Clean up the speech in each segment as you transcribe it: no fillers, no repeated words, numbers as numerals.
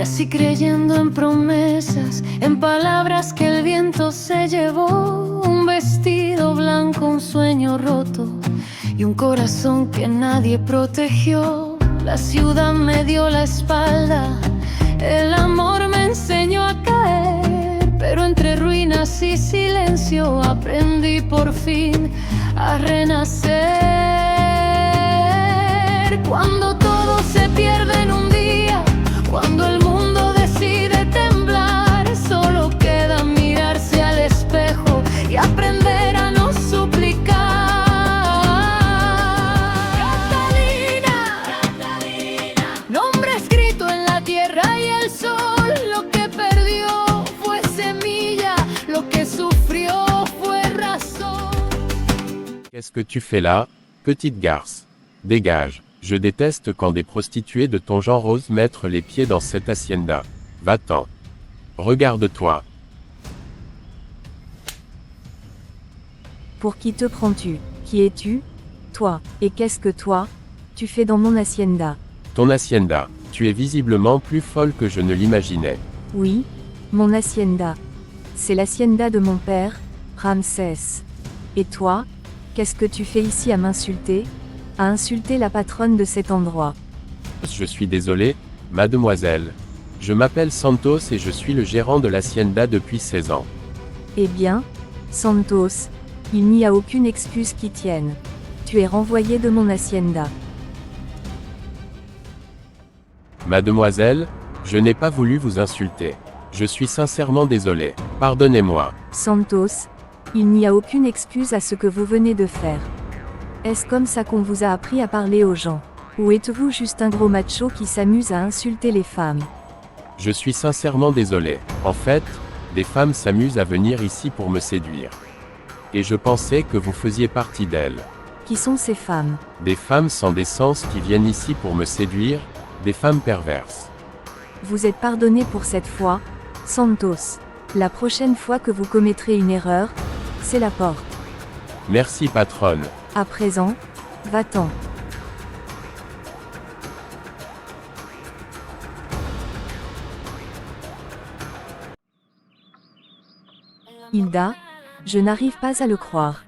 Crecí creyendo en promesas, en palabras que el viento se llevó. Un vestido blanco, un sueño roto y un corazón que nadie protegió. La ciudad me dio la espalda, el amor me enseñó a caer, pero entre ruinas y silencio aprendí por fin a renacer. Cuando todo se pierde en un día, cuando el mundo decide temblar, solo queda mirarse al espejo y aprender a no suplicar. Catalina, nombre escrito en la tierra y el sol. Lo que perdió fue semilla, lo que sufrió fue razón. Qu'est-ce que tu fais là, petite garce? Dégage. Je déteste quand des prostituées de ton genre osent mettre les pieds dans cette hacienda. Va-t'en. Regarde-toi. Pour qui te prends-tu? Qui es-tu? Toi. Et qu'est-ce que toi, tu fais dans mon hacienda? Ton hacienda. Tu es visiblement plus folle que je ne l'imaginais. Oui, mon hacienda. C'est l'hacienda de mon père, Ramsès. Et toi, qu'est-ce que tu fais ici à m'insulter? À insulter la patronne de cet endroit. Je suis désolé, mademoiselle. Je m'appelle Santos et je suis le gérant de l'hacienda depuis 16 ans. Eh bien, Santos, il n'y a aucune excuse qui tienne. Tu es renvoyé de mon hacienda. Mademoiselle, je n'ai pas voulu vous insulter. Je suis sincèrement désolé. Pardonnez-moi. Santos, il n'y a aucune excuse à ce que vous venez de faire. Est-ce comme ça qu'on vous a appris à parler aux gens? Ou êtes-vous juste un gros macho qui s'amuse à insulter les femmes? Je suis sincèrement désolé. En fait, des femmes s'amusent à venir ici pour me séduire. Et je pensais que vous faisiez partie d'elles. Qui sont ces femmes? Des femmes sans décence qui viennent ici pour me séduire, des femmes perverses. Vous êtes pardonné pour cette fois, Santos. La prochaine fois que vous commettrez une erreur, c'est la porte. Merci patronne. À présent, va-t'en. Hilda, je n'arrive pas à le croire.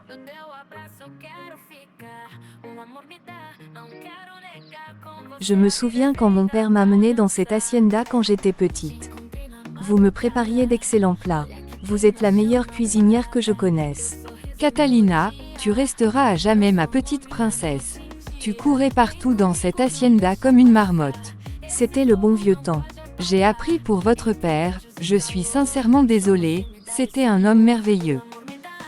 Je me souviens quand mon père m'a menée dans cette hacienda quand j'étais petite. Vous me prépariez d'excellents plats. Vous êtes la meilleure cuisinière que je connaisse. Catalina, tu resteras à jamais ma petite princesse. Tu courais partout dans cette hacienda comme une marmotte. C'était le bon vieux temps. J'ai appris pour votre père, je suis sincèrement désolée, c'était un homme merveilleux.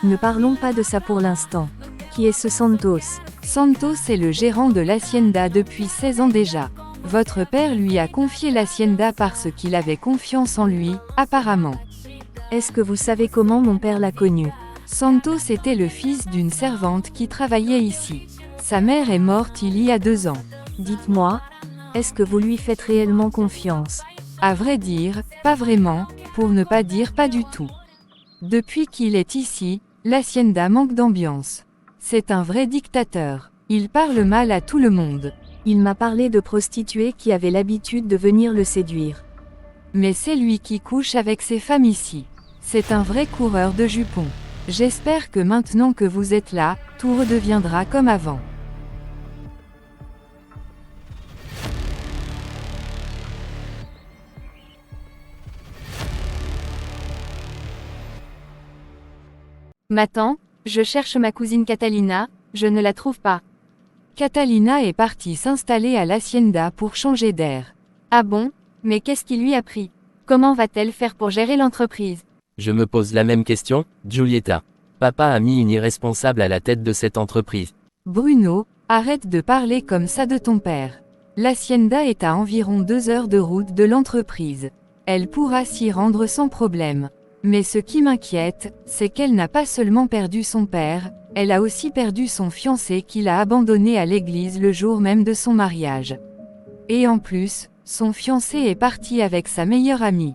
Ne parlons pas de ça pour l'instant. Qui est ce Santos? Santos est le gérant de l'hacienda depuis 16 ans déjà. Votre père lui a confié l'hacienda parce qu'il avait confiance en lui, apparemment. Est-ce que vous savez comment mon père l'a connu? Santos était le fils d'une servante qui travaillait ici. Sa mère est morte il y a 2 ans. Dites-moi, est-ce que vous lui faites réellement confiance? À vrai dire, pas vraiment, pour ne pas dire pas du tout. Depuis qu'il est ici, l'hacienda manque d'ambiance. C'est un vrai dictateur. Il parle mal à tout le monde. Il m'a parlé de prostituées qui avaient l'habitude de venir le séduire. Mais c'est lui qui couche avec ces femmes ici. C'est un vrai coureur de jupons. J'espère que maintenant que vous êtes là, tout redeviendra comme avant. Maman, je cherche ma cousine Catalina, je ne la trouve pas. Catalina est partie s'installer à l'hacienda pour changer d'air. Ah bon? Mais qu'est-ce qui lui a pris? Comment va-t-elle faire pour gérer l'entreprise? Je me pose la même question, Giulietta. Papa a mis une irresponsable à la tête de cette entreprise. Bruno, arrête de parler comme ça de ton père. L'hacienda est à environ 2 heures de route de l'entreprise. Elle pourra s'y rendre sans problème. Mais ce qui m'inquiète, c'est qu'elle n'a pas seulement perdu son père, elle a aussi perdu son fiancé qui l'a abandonné à l'église le jour même de son mariage. Et en plus, son fiancé est parti avec sa meilleure amie.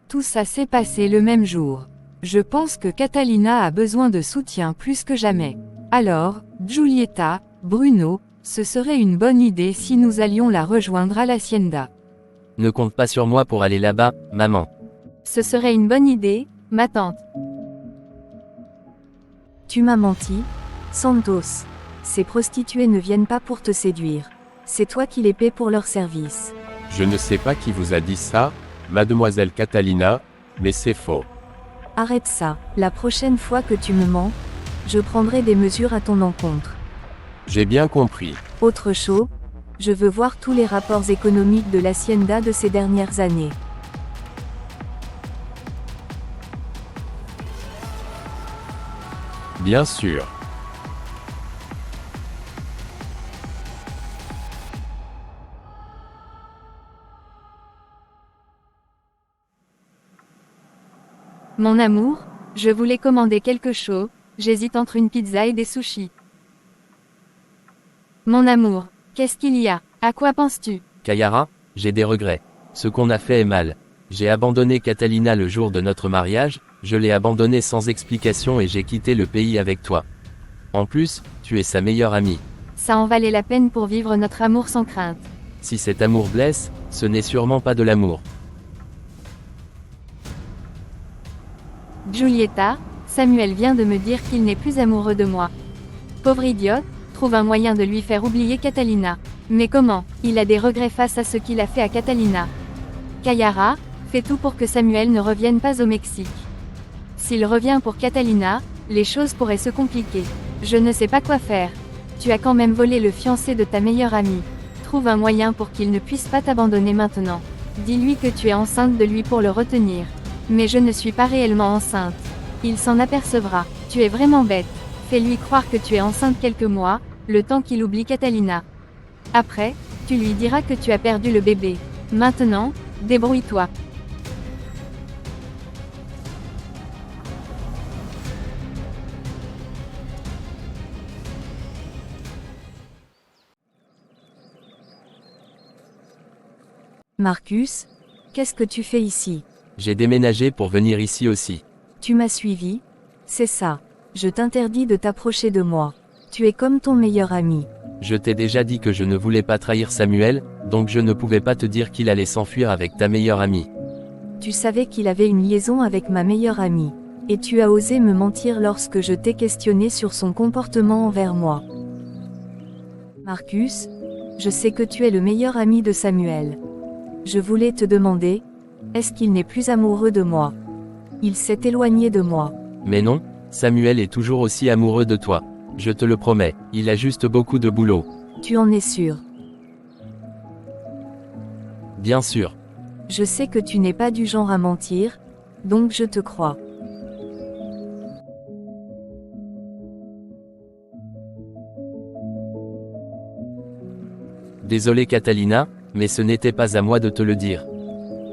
Tout ça s'est passé le même jour. Je pense que Catalina a besoin de soutien plus que jamais. Alors, Giulietta, Bruno, ce serait une bonne idée si nous allions la rejoindre à l'hacienda. Ne compte pas sur moi pour aller là-bas, maman. Ce serait une bonne idée, ma tante. Tu m'as menti, Santos. Ces prostituées ne viennent pas pour te séduire. C'est toi qui les paies pour leur service. Je ne sais pas qui vous a dit ça, mademoiselle Catalina, mais c'est faux. Arrête ça. La prochaine fois que tu me mens, je prendrai des mesures à ton encontre. J'ai bien compris. Autre chose, je veux voir tous les rapports économiques de l'hacienda de ces dernières années. Bien sûr. Mon amour, je voulais commander quelque chose, j'hésite entre une pizza et des sushis. Mon amour, qu'est-ce qu'il y a? À quoi penses-tu? Kayara, j'ai des regrets. Ce qu'on a fait est mal. J'ai abandonné Catalina le jour de notre mariage, je l'ai abandonnée sans explication et j'ai quitté le pays avec toi. En plus, tu es sa meilleure amie. Ça en valait la peine pour vivre notre amour sans crainte. Si cet amour blesse, ce n'est sûrement pas de l'amour. Giulietta, Samuel vient de me dire qu'il n'est plus amoureux de moi. Pauvre idiote, trouve un moyen de lui faire oublier Catalina. Mais comment? Il a des regrets face à ce qu'il a fait à Catalina. Kayara, fais tout pour que Samuel ne revienne pas au Mexique. S'il revient pour Catalina, les choses pourraient se compliquer. Je ne sais pas quoi faire. Tu as quand même volé le fiancé de ta meilleure amie. Trouve un moyen pour qu'il ne puisse pas t'abandonner maintenant. Dis-lui que tu es enceinte de lui pour le retenir. Mais je ne suis pas réellement enceinte. Il s'en apercevra. Tu es vraiment bête. Fais-lui croire que tu es enceinte quelques mois, le temps qu'il oublie Catalina. Après, tu lui diras que tu as perdu le bébé. Maintenant, débrouille-toi. Marcus, qu'est-ce que tu fais ici? J'ai déménagé pour venir ici aussi. Tu m'as suivi? C'est ça. Je t'interdis de t'approcher de moi. Tu es comme ton meilleur ami. Je t'ai déjà dit que je ne voulais pas trahir Samuel, donc je ne pouvais pas te dire qu'il allait s'enfuir avec ta meilleure amie. Tu savais qu'il avait une liaison avec ma meilleure amie. Et tu as osé me mentir lorsque je t'ai questionné sur son comportement envers moi. Marcus, je sais que tu es le meilleur ami de Samuel. Je voulais te demander, est-ce qu'il n'est plus amoureux de moi? Il s'est éloigné de moi. Mais non, Samuel est toujours aussi amoureux de toi. Je te le promets, il a juste beaucoup de boulot. Tu en es sûr? Bien sûr. Je sais que tu n'es pas du genre à mentir, donc je te crois. Désolé Catalina, mais ce n'était pas à moi de te le dire.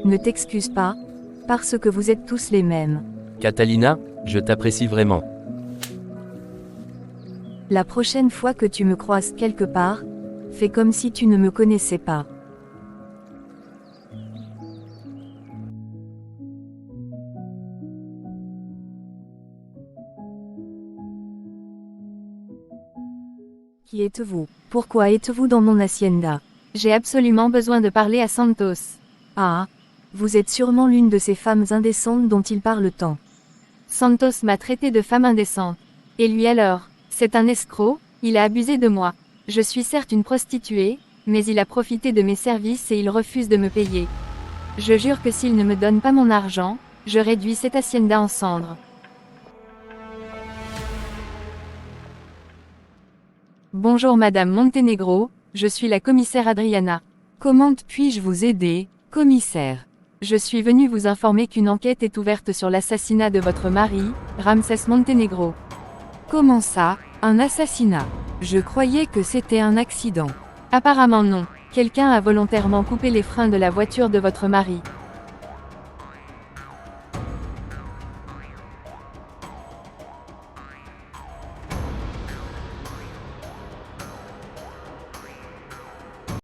Ne t'excuse pas, parce que vous êtes tous les mêmes. Catalina, je t'apprécie vraiment. La prochaine fois que tu me croises quelque part, fais comme si tu ne me connaissais pas. Qui êtes-vous? Pourquoi êtes-vous dans mon hacienda? J'ai absolument besoin de parler à Santos. Ah, vous êtes sûrement l'une de ces femmes indécentes dont il parle tant. Santos m'a traité de femme indécente. Et lui alors? C'est un escroc, il a abusé de moi. Je suis certes une prostituée, mais il a profité de mes services et il refuse de me payer. Je jure que s'il ne me donne pas mon argent, je réduis cette hacienda en cendres. Bonjour Madame Montenegro, je suis la commissaire Adriana. Comment puis-je vous aider, commissaire? Je suis venue vous informer qu'une enquête est ouverte sur l'assassinat de votre mari, Ramsès Montenegro. Comment ça, un assassinat? Je croyais que c'était un accident. Apparemment non. Quelqu'un a volontairement coupé les freins de la voiture de votre mari.